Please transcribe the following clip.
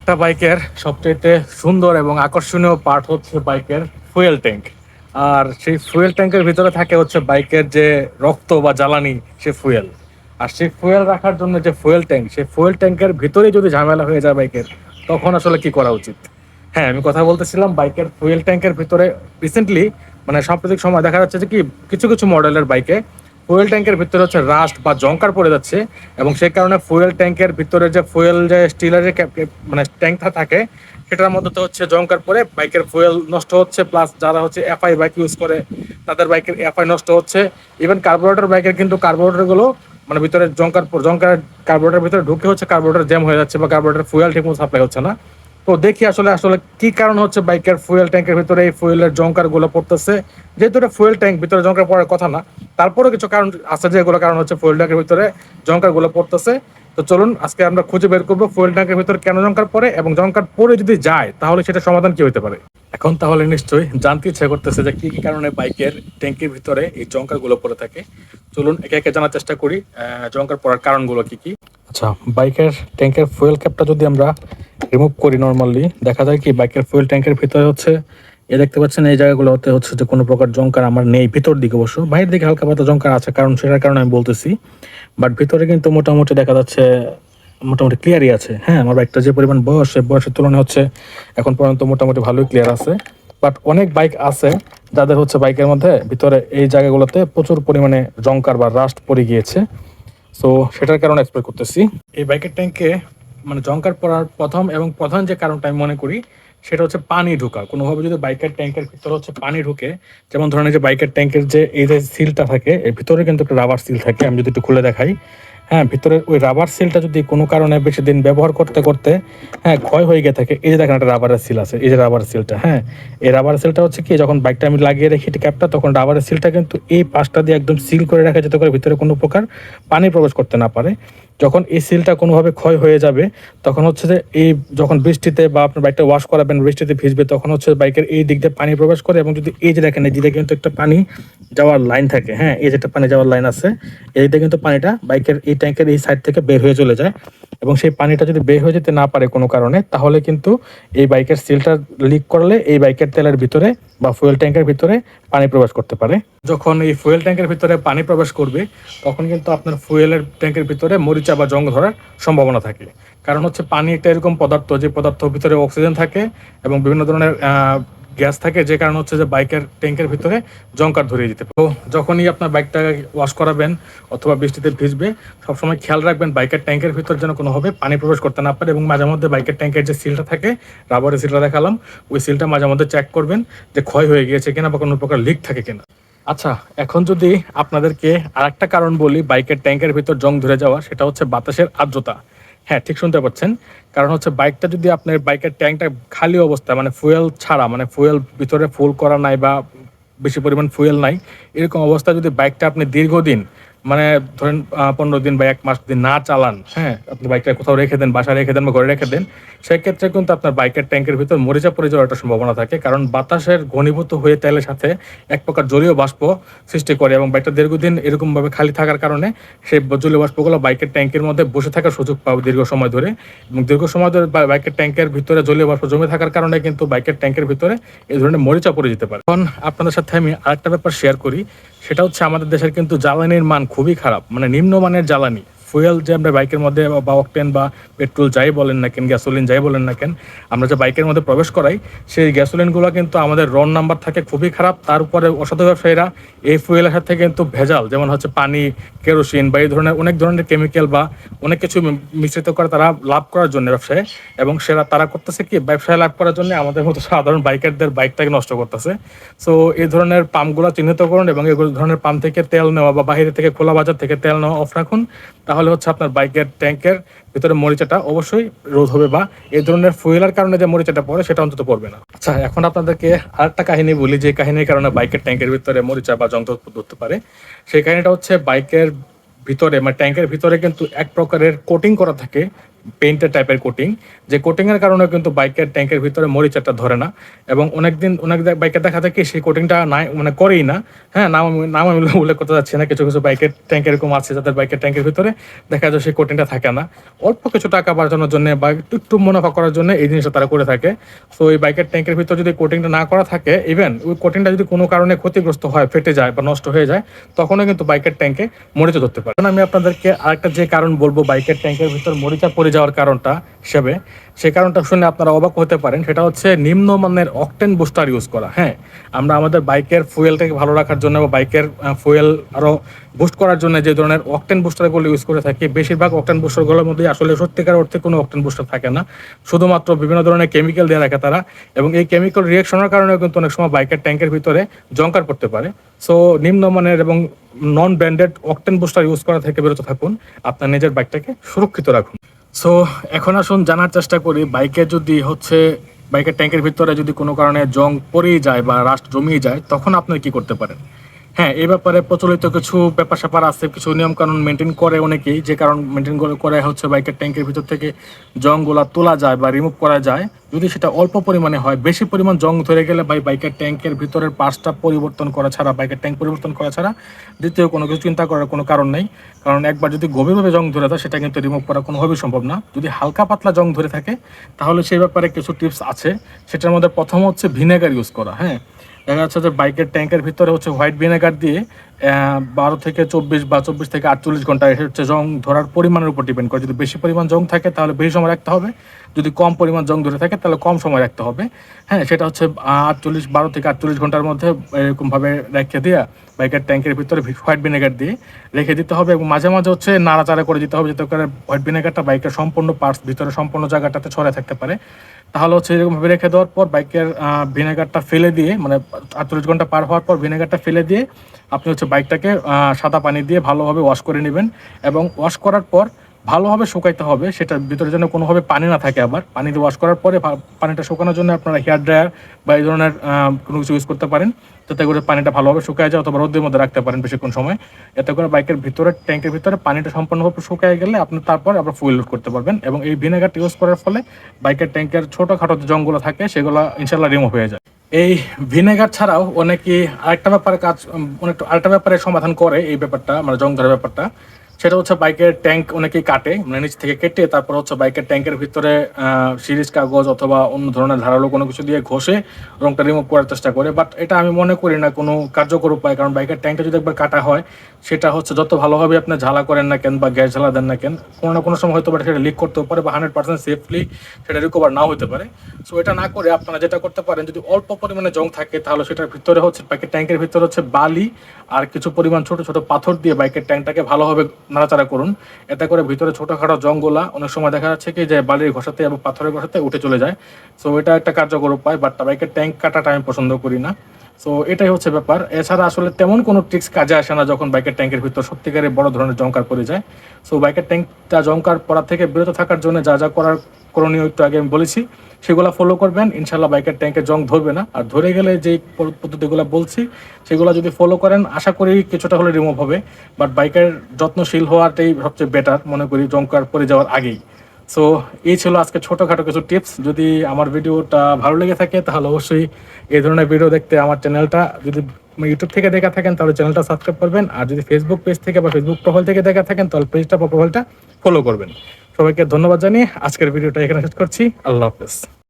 একটা বাইকের সবচেয়ে সুন্দর এবং আকর্ষণীয় পার্ট হচ্ছে বাইকের ফুয়েল ট্যাঙ্ক। আর সেই ফুয়েল ট্যাঙ্কের ভিতরে থাকে হচ্ছে বাইকের যে রক্ত বা জ্বালানি, সে ফুয়েল। আর সেই ফুয়েল রাখার জন্য যে ফুয়েল ট্যাঙ্ক, সেই ফুয়েল ট্যাঙ্কের ভিতরেই যদি ঝামেলা হয়ে যায় বাইকের, তখন আসলে কি করা উচিত? হ্যাঁ, আমি কথা বলতেছিলাম বাইকের ফুয়েল ট্যাঙ্কের ভিতরে। রিসেন্টলি মানে সাম্প্রতিক সময় দেখা যাচ্ছে যে কি কিছু কিছু মডেলের বাইকে ফুয়েল ট্যাঙ্কের ভিতরে হচ্ছে রাস্ট বা জংকার পড়ে যাচ্ছে, এবং সেই কারণে ফুয়েল ট্যাঙ্কের ভিতরে যে ফুয়েল যে স্টিলের যে মানে ট্যাঙ্কটা থাকে, সেটার মধ্যে তো হচ্ছে জংকার পরে বাইকের ফুয়েল নষ্ট হচ্ছে, প্লাস যারা হচ্ছে এফআই বাইক ইউজ করে তাদের বাইকের এফআই নষ্ট হচ্ছে। ইভেন কার্বোরেটর বাইকের কিন্তু কার্বোরেটরগুলো মানে ভিতরে জংকার কার্বোরেটর ভিতরে ঢুকে হচ্ছে কার্বোরেটর জ্যাম হয়ে যাচ্ছে বা কার্বোরেটর ফুয়েল ঠিকমতো সাপ্লাই হচ্ছে না। তো দেখি আসলে আসলে কি কারণ হচ্ছে বাইকের ফুয়েল ট্যাঙ্কের ভিতরে এই ফুয়েলের জংকার গুলো পড়তেছে। যেহেতু এটা ফুয়েল ট্যাঙ্ক, ভিতরে জংকার পড়ার কথা না, তারপরেও কিছু কারণ আছে যেগুলো কারণ হচ্ছে ফুয়েল ট্যাঙ্কের ভিতরে জংকার গুলো পড়তেছে। তো চলুন আজকে আমরা খুঁজে বের করবো ফুয়েল ট্যাঙ্কের ভিতরে কেন জংকার পড়ে, এবং জংকার পড়ে যদি যায় তাহলে সেটা সমাধান কি হতে পারে। এখন তাহলে নিশ্চয়ই জানতে ইচ্ছে করতেছে যে কি কি কারণে বাইকের ট্যাঙ্কের ভিতরে এই জংকার গুলো পড়ে থাকে। চলুন একে একে জানার চেষ্টা করি জংকার পড়ার কারণগুলো কি কি। আচ্ছা, বাইকের ট্যাঙ্কের ফুয়েল ক্যাপটা যদি আমরা রিমুভ করি, নর্মালি দেখা যায় কি বাইকের ফুয়েল ট্যাঙ্কের ভিতরে হচ্ছে দেখতে পাচ্ছেন এই জায়গাগুলোতে হচ্ছে যে কোনো প্রকার জংকার আমার নেই। ভিতর দিকে অবশ্য, বাইরের দিকে হালকা পাতলা জংকার আছে, কারণ সেটার কারণে আমি বলতেছি। বাট ভিতরে কিন্তু মোটামুটি দেখা যাচ্ছে মোটামুটি ক্লিয়ারই আছে। হ্যাঁ, আমার বাইকটা যে পরিমাণ বয়স, বয়সের তুলনায় হচ্ছে এখন পর্যন্ত মোটামুটি ভালোই ক্লিয়ার আছে। বাট অনেক বাইক আছে যাদের হচ্ছে বাইকের মধ্যে ভিতরে এই জায়গাগুলোতে প্রচুর পরিমাণে জংকার বা রাস্ট পড়ে গিয়েছে। সো সেটার কারণে এক্সপ্লেন করতেছি। এই বাইকের ট্যাঙ্কে মানে জংকার পড়ার প্রধান যে কারণটা আমি মনে করি সেটা হচ্ছে পানি ঢোকা। কোনোভাবে যদি বাইকের ট্যাঙ্কের ভিতরে হচ্ছে পানি ঢুকে, যেমন ধরেন যে বাইকের ট্যাঙ্কের যে এই যে সিলটা থাকে, এর ভিতরে কিন্তু একটা রাবার সিল থাকে। আমি যদি একটু খুলে দেখাই, হ্যাঁ, ভিতরের ওই রাবার সিলটা যদি কোনো কারণে বেশি দিন ব্যবহার করতে করতে হ্যাঁ ক্ষয় হয়ে গিয়ে থাকে, এই যে দেখেন একটা রাবারের সিল আছে, এই যে রাবার সিলটা, হ্যাঁ, এই রাবার সিলটা হচ্ছে কি যখন বাইকটা আমি লাগিয়ে রেখি ক্যাপটা, তখন রাবারের সিলটা কিন্তু এই পাশটা দিয়ে একদম সিল করে রাখা যেতে করে ভিতরে কোনো প্রকার পানি প্রবেশ করতে না পারে। যখন এই সিলটা কোনোভাবে ক্ষয় হয়ে যাবে, তখন হচ্ছে যে এই যখন বৃষ্টিতে বা আপনার বাইকটা ওয়াশ করাবেন, বৃষ্টিতে ভিজবে, তখন হচ্ছে বাইকের এই দিক দিয়ে পানি প্রবেশ করে। এবং যদি এই যে দেখেন এই দিকে কিন্তু একটা পানি যাওয়ার লাইন থাকে, হ্যাঁ, এই যে একটা পানি যাওয়ার লাইন আছে, এই দিকে কিন্তু পানিটা বাইকের এই ট্যাঙ্কের এই সাইড থেকে বের হয়ে চলে যায়। এবং সেই পানিটা যদি বের হয়ে যেতে না পারে কোনো কারণে, তাহলে কিন্তু এই বাইকের সিলটা লিক করলে এই বাইকের তেলের ভিতরে বা ফুয়েল ট্যাঙ্কের ভিতরে পানি প্রবেশ করতে পারে। যখন এই ফুয়েল ট্যাঙ্কের ভিতরে পানি প্রবেশ করবে, তখন কিন্তু আপনার ফুয়েলের ট্যাঙ্কের ভিতরে মরিচা বা জং ধরার সম্ভাবনা থাকে। কারণ হচ্ছে পানি একটা এরকম পদার্থ, যে পদার্থের ভিতরে অক্সিজেন থাকে এবং বিভিন্ন ধরনের গ্যাস থাকে, যে কারণ হচ্ছে যে বাইকের ট্যাঙ্কের ভিতরে জংকার ধরিয়ে দিতে পারে। তো যখনই আপনার বাইকটা ওয়াশ করাবেন অথবা বৃষ্টিতে ভিজবে, সবসময় খেয়াল রাখবেন বাইকের ট্যাঙ্কের ভিতর যেন কোনোভাবে পানি প্রবেশ করতে না পারে। এবং মাঝে মধ্যে বাইকের ট্যাঙ্কের যে সিলটা থাকে, রাবারের সিলটা দেখালাম, ওই সিলটা মাঝে মধ্যে চেক করবেন যে ক্ষয় হয়ে গিয়েছে কিনা বা কোনো প্রকার লিক থাকে কিনা। আচ্ছা, এখন যদি আপনাদেরকে আরেকটা কারণ বলি বাইকের ট্যাঙ্কের ভিতর জং ধরে যাওয়া, সেটা হচ্ছে বাতাসের আর্দ্রতা। হ্যাঁ, ঠিক শুনতে পাচ্ছেন। কারণ হচ্ছে বাইকটা যদি আপনার বাইকের ট্যাঙ্কটা খালি অবস্থা মানে ফুয়েল ছাড়া, মানে ফুয়েল ভিতরে ফুল করা নাই বা বেশি পরিমাণ ফুয়েল নাই, এরকম অবস্থা যদি বাইকটা আপনি দীর্ঘদিন মানে ধরেন 15 দিন বা 1 মাস দিন না চালান, হ্যাঁ, আপনি বাইকটা কোথাও রেখে দেন, বাসায় রেখে দেন বা ঘরে রেখে দেন, সেক্ষেত্রে কিন্তু আপনার বাইকের ট্যাঙ্কের ভিতর মরিচা পড়ে যাওয়ার একটা সম্ভাবনা থাকে। কারণ বাতাসের ঘনীভূত হয়ে তেলের সাথে এক প্রকার জলীয় বাষ্প সৃষ্টি করে, এবং বাইকটা দীর্ঘদিন এরকমভাবে খালি থাকার কারণে সেই জলীয় বাষ্পগুলো বাইকের ট্যাঙ্কের মধ্যে বসে থাকার সুযোগ পাবে দীর্ঘ সময় ধরে। এবং দীর্ঘ সময় ধরে বাইকের ট্যাঙ্কের ভিতরে জলীয় বাষ্প জমে থাকার কারণে কিন্তু বাইকের ট্যাঙ্কের ভিতরে এই ধরনের মরিচা পড়ে যেতে পারে। এখন আপনাদের সাথে আমি আরেকটা ব্যাপার শেয়ার করি, সেটা হচ্ছে আমাদের দেশের কিন্তু জ্বালানির মান খুবই খারাপ, মানে নিম্নমানের জ্বালানি ফুয়েল যে আমরা বাইকের মধ্যে বা অকটেন বা পেট্রোল যাই বলেন না কেন, গ্যাসোলিন যাই বলেন না কেন, আমরা যে বাইকের মধ্যে প্রবেশ করাই, সেই গ্যাসোলিনগুলো কিন্তু আমাদের রন নাম্বার থাকে খুবই খারাপ। তার উপরে অসাধু ব্যবসায়ীরা এই ফুয়েলের সাথে কিন্তু ভেজাল, যেমন হচ্ছে পানি, কেরোসিন বা এই ধরনের অনেক ধরনের কেমিক্যাল বা অনেক কিছু মিশ্রিত করে তারা লাভ করার জন্য ব্যবসায়, এবং তারা করতেছে কি ব্যবসায় লাভ করার জন্য আমাদের মতো সাধারণ বাইকারদের বাইকটাকে নষ্ট করতেছে। সো এই ধরনের পাম্পগুলো চিহ্নিত করুন এবং এই ধরনের পাম্প থেকে তেল নেওয়া বা বাইরে থেকে খোলা বাজার থেকে তেল নেওয়া অফ রাখুন, তাহলে হচ্ছে আপনার বাইকের ট্যাঙ্কের ভিতরে মরিচাটা অবশ্যই রোধ হবে, বা এই ধরনের ফুয়েলের কারণে যে মরিচাটা পড়ে সেটা অন্তত পড়বে না। আচ্ছা, এখন আপনাদেরকে আরেকটা কাহিনী বলি, যে কাহিনীর কারণে বাইকের ট্যাঙ্কের ভিতরে মরিচা বা জং ধরতে পারে। সেই কাহিনীটা হচ্ছে বাইকের ভিতরে মানে ট্যাঙ্কের ভিতরে কিন্তু এক প্রকারের কোটিং করা থাকে পেইন্টের টাইপের কোটিং, যে কোটিংয়ের কারণে কিন্তু বাইকের ট্যাঙ্কের ভিতরে মরিচাটা ধরে না, এবং অনেক বাইকে দেখা যায় কি সেই কোটিংটা নাই মানে করেই না। হ্যাঁ, নাম আমি উল্লেখ করতে যাচ্ছি না, কিছু কিছু বাইকের ট্যাঙ্ক এরকম আছে যাদের বাইকের ট্যাঙ্কের ভিতরে দেখা যায় সেই কোটিংটা থাকে না, অল্প কিছু টাকা বাঁচানোর জন্য বা একটু মুনাফা করার জন্য এই জিনিসটা তারা করে থাকে। সো এই বাইকের ট্যাঙ্কের ভিতরে যদি কোটিংটা না করা থাকে, ইভেন ওই কোটিংটা যদি কোনো কারণে ক্ষতিগ্রস্ত হয়, ফেটে যায় বা নষ্ট হয়ে যায়, তখনও কিন্তু বাইকের ট্যাঙ্কে মরিচা ধরতে পারে। আমি আপনাদেরকে আরেকটা যে কারণ বলবো বাইকের ট্যাঙ্কের ভিতর মরিচা পড়ে যাওয়ার কারণটা হিসেবে, সেই কারণটা শুনে আপনারা অবাক হতে পারেন। সেটা হচ্ছে নিম্নমানের অকটেন বুস্টার ইউজ করা। হ্যাঁ, আমরা আমাদের বাইকের ফুয়েলটাকে ভালো রাখার জন্য বা বাইকের ফুয়েল আরও বুস্ট করার জন্য যে ধরনের অকটেন বুস্টারগুলো ইউজ করে থাকি, বেশিরভাগ অকটেন বুস্টারগুলোর মধ্যে আসলে সত্যিকার অর্থে কোনো অকটেন বুস্টার থাকে না, শুধুমাত্র বিভিন্ন ধরনের কেমিক্যাল দিয়ে রাখে তারা, এবং এই কেমিক্যাল রিয়াকশনের কারণেও কিন্তু অনেক সময় বাইকের ট্যাঙ্কের ভিতরে জংকার পড়তে পারে। সো নিম্নমানের এবং non branded octane booster use করা থেকে বিরত থাকুন, আপনার নিজের বাইকটাকে সুরক্ষিত রাখুন। সো এখন আসুন জানার চেষ্টা করি, বাইকের যদি বাইকের ট্যাঙ্কের ভিতরে যদি কোনো কারণে জং পড়েই যায় বা রাস্ট জমিয়ে যায়, তখন আপনি কি করতে পারেন। হ্যাঁ, এই ব্যাপারে প্রচলিত কিছু ব্যাপার স্যাপার আছে, কিছু নিয়মকানুন মেনটেন করে অনেকেই, যে কারণ মেনটেন করে হচ্ছে বাইকের ট্যাঙ্কের ভিতর থেকে জংগুলা তোলা যায় বা রিমুভ করা যায়। যদি সেটা অল্প পরিমাণে হয়, বেশি পরিমাণ জং ধরে গেলে বাইকের ট্যাঙ্কের ভিতরের পার্টসটা পরিবর্তন করা ছাড়া, বাইকের ট্যাঙ্ক পরিবর্তন করা ছাড়া দ্বিতীয় কোনো কিছু চিন্তা করার কোনো কারণ নেই। কারণ একবার যদি গভীরভাবে জং ধরে থাকে, সেটা কিন্তু রিমুভ করা কোনোভাবেই সম্ভব না। যদি হালকা পাতলা জং ধরে থাকে, তাহলে সেই ব্যাপারে কিছু টিপস আছে। সেটার মধ্যে প্রথম হচ্ছে ভিনেগার ইউজ করা। হ্যাঁ, দেখা যাচ্ছে যে বাইকের ট্যাঙ্কের ভিতরে হচ্ছে হোয়াইট ভিনেগার দিয়ে 12 থেকে 24 বা 24 থেকে 48 ঘন্টা, এটা হচ্ছে জং ধরার পরিমাণের উপর ডিপেন্ড করে। যদি বেশি পরিমাণ জং থাকে তাহলে বেশি সময় রাখতে হবে, যদি কম পরিমাণ জং ধরে থাকে তাহলে কম সময় রাখতে হবে। হ্যাঁ, সেটা হচ্ছে 12 থেকে 48 ঘন্টার মধ্যে এরকমভাবে রেখে দিয়ে বাইকের ট্যাঙ্কের ভিতরে হোয়াইট ভিনেগার দিয়ে রেখে দিতে হবে, এবং মাঝে মাঝে হচ্ছে নাড়াচাড়া করে দিতে হবে, যাতে করে হোয়াইট ভিনেগারটা বাইকের সম্পূর্ণ পার্টস ভিতরে সম্পূর্ণ জায়গাটাতে ছড়ায় থাকতে পারে। তাহলে হচ্ছে এরকমভাবে রেখে দেওয়ার পর বাইকের ভিনেগারটা ফেলে দিয়ে, মানে 48 ঘন্টা পার হওয়ার পর ভিনেগারটা ফেলে দিয়ে আপনি হচ্ছে বাইকটাকে সাদা পানি দিয়ে ভালোভাবে ওয়াশ করে নেবেন, এবং ওয়াশ করার পর ভালোভাবে শুকাইতে হবে, সেটার ভিতরে যেন কোনোভাবে পানি না থাকে। আবার পানি দিয়ে ওয়াশ করার পরে পানিটা শুকানোর জন্য আপনারা হেয়ার ড্রায়ার বা এই ধরনের কোনো কিছু ইউজ করতে পারেন, যাতে করে পানিটা ভালোভাবে শুকায় যায়, অথবা রোদের মধ্যে রাখতে পারেন বেশিক্ষণ সময়। এতে করে বাইকের ভিতরে ট্যাঙ্কের ভিতরে পানিটা সম্পূর্ণভাবে শুকায় গেলে আপনি তারপর আবার ফুয়েল লোড করতে পারবেন, এবং এই ভিনেগারটা ইউজ করার ফলে বাইকের ট্যাঙ্কের ছোটোখাটো যে জংগুলো থাকে সেগুলো ইনশাল্লাহ রিমুভ হয়ে যায়। এই ভিনেগার ছাড়াও অনেকে আরেকটা ব্যাপারে সমাধান করে এই ব্যাপারটা, মানে জং ধরার ব্যাপারটা। সেটা হচ্ছে বাইকের ট্যাঙ্ক অনেকেই কাটে, মানে নিচ থেকে কেটে তারপর হচ্ছে বাইকের ট্যাঙ্কের ভিতরে সিরিজ কাগজ অথবা অন্য ধরনের ধারালো কোনো কিছু দিয়ে ঘষে রংটা রিমুভ করার চেষ্টা করে। বাট এটা আমি মনে করি না কোনো কার্যকর উপায়, কারণ বাইকের ট্যাঙ্কটা যদি একবার কাটা হয়, সেটা হচ্ছে যত ভালোভাবে আপনি ঝালা করেন না কেন বা গ্যাস ঝালা দেন না কেন, কোনো না কোনো সময় হয়তো সেটা লিক করতেও পারে বা 100% সেফলি সেটা রিকভার নাও হতে পারে। সো এটা না করে আপনারা যেটা করতে পারেন, যদি অল্প পরিমাণে জং থাকে তাহলে সেটার ভিতরে হচ্ছে বাইকের ট্যাঙ্কের ভিতরে হচ্ছে বালি আর কিছু পরিমাণ ছোট ছোট পাথর দিয়ে বাইকের ট্যাঙ্কটাকে ভালোভাবে নাড়াচাড়া করুন। এতে করে ভিতরে ছোটোখাটো জংগুলা অনেক সময় দেখা যাচ্ছে কি যে বালির ঘষাতে এবং পাথরের ঘষাতে উঠে চলে যায়। সো এটা একটা কার্যকর উপায়, বাট বাইকের ট্যাঙ্ক কাটাটা আমি পছন্দ করি না। সো এটাই হচ্ছে ব্যাপার। এছাড়া আসলে তেমন কোনো ট্রিক্স কাজে আসে না যখন বাইকের ট্যাঙ্কের ভিতর সত্যিকারের বড় ধরনের জংকার পড়ে যায়। সো বাইকের ট্যাঙ্কটা জংকার পড়া থেকে বিরত থাকার জন্য যা যা করার করণীয় একটু আগে আমি বলেছি, সেগুলো ফলো করবেন, ইনশাল্লাহ বাইকের ট্যাঙ্কে জং ধরবে না। আর ধরে গেলে যেই পদ্ধতিগুলো বলছি সেগুলো যদি ফলো করেন, আশা করি কিছুটা হলে রিমুভ হবে। বাট বাইকের যত্নশীল হওয়াটাই সবচেয়ে বেটার মনে করি জংকার পড়ে যাওয়ার আগেই। সো এই ছিল আজকে ছোটোখাটো কিছু টিপস। যদি আমার ভিডিওটা ভালো লেগে থাকে তাহলে অবশ্যই এই ধরনের ভিডিও দেখতে আমার চ্যানেলটা, যদি ইউটিউব থেকে দেখা থাকেন তাহলে চ্যানেলটা সাবস্ক্রাইব করবেন, আর যদি ফেসবুক পেজ থেকে বা ফেসবুক প্রোফাইল থেকে দেখা থাকেন তাহলে পেজটা বা প্রোফাইলটা ফলো করবেন। সবাইকে ধন্যবাদ জানিয়ে আজকের ভিডিওটা এখানে শেষ করছি। আল্লাহ হাফেজ।